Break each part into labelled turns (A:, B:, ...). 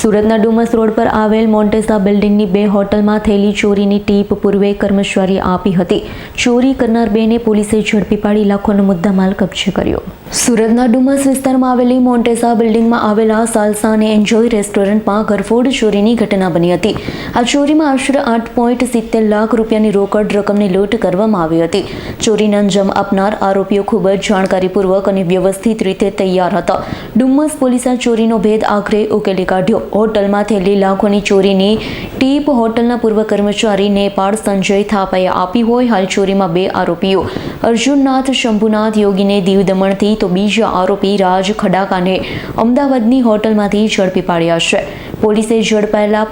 A: સુરતના ડુમસ રોડ પર આવેલ મોન્ટેસા બિલ્ડિંગની 2 હોટલમાં થયેલી ચોરીની ટીપ પૂર્વે કર્મચારીએ આપી હતી. ચોરી કરનાર બેને પોલીસે ઝડપી પાડી લાખોનો મુદ્દામાલ કબજે કર્યો. સુરતના ડુમસ વિસ્તારમાં આવેલી મોન્ટેસા બિલ્ડિંગમાં આવેલા સાલ્સા અને એન્જોય રેસ્ટોરન્ટમાં ઘરફોડ ચોરીની ઘટના બની હતી. આ ચોરીમાં આશરે 8.70 લાખ રૂપિયાની રોકડ રકમની લૂંટ કરવામાં આવી હતી. ચોરીને અંજામ આપનાર આરોપીઓ ખૂબ જ જાણકારીપૂર્વક અને વ્યવસ્થિત રીતે તૈયાર હતા. ડુમસ પોલીસે ચોરીનો ભેદ આખરે ઉકેલી કાઢ્યો. હોટલમાં થયેલી લાખોની ચોરીની ટીપ હોટલના પૂર્વ કર્મચારી નેપાળ સંજય થાપાએ આપી હોય. હાલ ચોરીમાં 2 આરોપીઓ અર્જુનનાથ શંભુનાથ યોગીને દીવ દમણથી તો બીજા આરોપી રાજ ખડાકાને અમદાવાદની હોટલમાંથી ઝડપી પાડ્યા છે. પોલીસે ઝડપાયેલા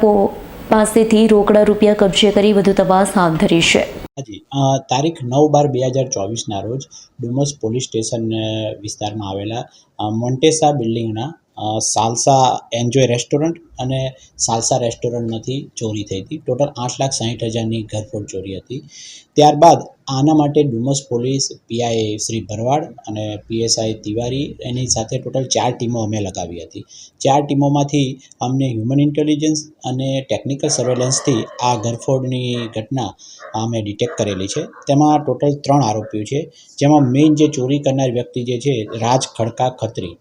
A: પાસેથી રોકડા રૂપિયા કબજે કરી વધુ તપાસ હાથ ધરી છે.
B: તારીખ 9/12/2024ના રોજ ડુમસ પોલીસ સ્ટેશન વિસ્તારમાં આવેલા મોન્ટેસા બિલ્ડિંગના સાલ્સા એન્જોય રેસ્ટોરન્ટ અને સાલ્સા રેસ્ટોરન્ટમાંથી ચોરી થઈ હતી. ટોટલ 8,60,000ની ઘરફોડ ચોરી હતી. ત્યારબાદ આના માટે ડુમસ પોલીસ પીઆઈ શ્રી ભરવાડ અને પીએસઆઈ તિવારી એની સાથે ટોટલ 4 ટીમો અમે લગાવી હતી. 4 ટીમોમાંથી અમને હ્યુમન ઇન્ટેલિજન્સ અને ટેકનિકલ સર્વેલન્સથી આ ઘરફોડની ઘટના અમે ડિટેક્ટ કરેલી છે. તેમાં ટોટલ 3 આરોપીઓ છે, જેમાં મેઇન જે ચોરી કરનાર વ્યક્તિ જે છે રાજ ખડકા ખત્રી,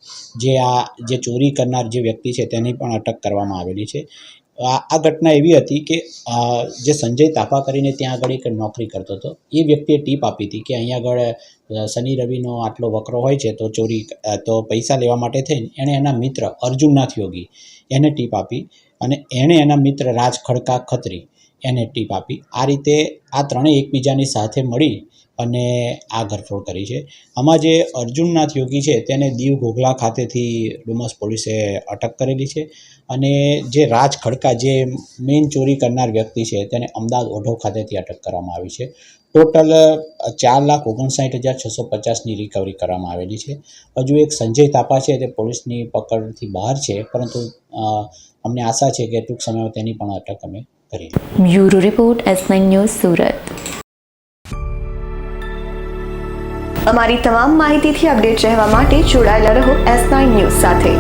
B: જે ચોરી કરનાર જે વ્યક્તિ છે તેની પણ અટક કરવામાં આવેલી છે. આ ઘટના એવી હતી કે જે સંજય તાપા કરીને ત્યાં આગળ એક નોકરી કરતો હતો. એ વ્યક્તિએ ટીપ આપી હતી કે અહીંયા આગળ શનિ રવિનો આટલો વકરો હોય છે તો પૈસા લેવા માટે થઈને એણે એના મિત્ર અર્જુનનાથ યોગી એને ટીપ આપી અને એણે એના મિત્ર રાજ ખડકા ખત્રી એને ટીપ આપી. આ રીતે આ ત્રણેય એકબીજાની સાથે મળી અને આ ઘરફોડ કરી છે. આમાં જે અર્જુનનાથ યોગી છે તેને દીવ ઘોઘલા ખાતેથી ડુમસ પોલીસે અટક કરેલી છે અને જે રાજ ખડકા જે મેઇન ચોરી કરનાર વ્યક્તિ છે તેને અમદાવાદ ઓઢવ ખાતેથી અટક કરવામાં આવી છે. ટોટલ 4,59,650ની રિકવરી કરવામાં આવેલી છે. હજુ એક સંજય તાપા છે તે પોલીસની પકડથી બહાર છે, પરંતુ અમને આશા છે કે ટૂંક સમયમાં તેની પણ અટક અમે કરી.
A: Bureau report S9 news Surat. અમારી તમામ માહિતીથી અપડેટ રહેવા માટે જોડાયેલા રહો S9 ન્યૂઝ સાથે.